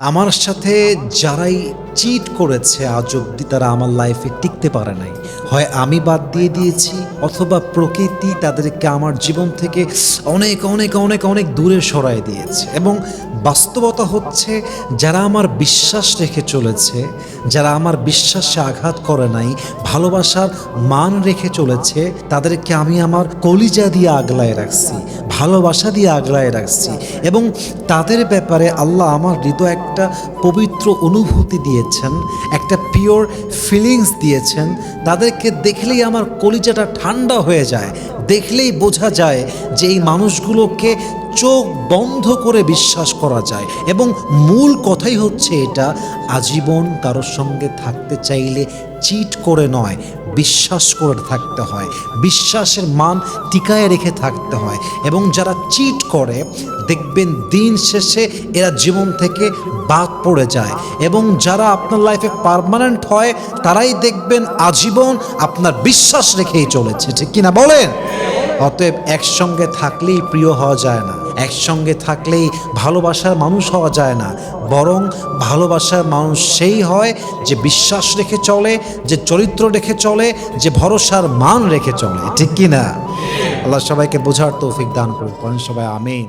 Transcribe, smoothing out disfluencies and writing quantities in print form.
আমার সাথে যারাই চিট করেছে আজ অব্দি তারা আমার লাইফে টিকতে পারে নাই। হয় আমি বাদ দিয়ে দিয়েছি অথবা প্রকৃতি তাদেরকে আমার জীবন থেকে অনেক অনেক অনেক অনেক দূরে সরায় দিয়েছে। এবং বাস্তবতা হচ্ছে যারা আমার বিশ্বাস রেখে চলেছে, যারা আমার বিশ্বাসে আঘাত করে নাই, ভালোবাসার মান রেখে চলেছে, তাদেরকে আমি আমার কলিজা দিয়ে আগলায় রাখছি, ভালোবাসা দিয়ে আগলায় রাখছি। এবং তাদের ব্যাপারে আল্লাহ আমার হৃদয় একটা পবিত্র অনুভূতি দিয়েছেন, একটা পিওর ফিলিংস দিয়েছেন। তাদেরকে দেখলেই আমার কলিজাটা ঠান্ডা হয়ে যায়, দেখলেই বোঝা যায় যে এই মানুষগুলোকে চোখ বন্ধ করে বিশ্বাস করা যায়। এবং মূল কথাই হচ্ছে এটা, আজীবন কারোর সঙ্গে থাকতে চাইলে চিট করে নয়, বিশ্বাস করে থাকতে হয়, বিশ্বাসের মান টিকায় রেখে থাকতে হয়। এবং যারা চিট করে দেখবেন দিন শেষে এরা জীবন থেকে বাদ পড়ে যায়। এবং যারা আপনার লাইফে পার্মানেন্ট হয় তারাই দেখবেন আজীবন আপনার বিশ্বাস রেখেই চলেছে, ঠিক কিনা বলেন? অতএব একসঙ্গে থাকলেই প্রিয় হওয়া যায় না, একসঙ্গে থাকলেই ভালোবাসার মানুষ হওয়া যায় না, বরং ভালোবাসার মানুষ সেই হয় যে বিশ্বাস রেখে চলে, যে চরিত্র রেখে চলে, যে ভরসার মান রেখে চলে, ঠিক কিনা? আল্লাহ সবাইকে বোঝার তৌফিক দান করুন, সবাই আমিন।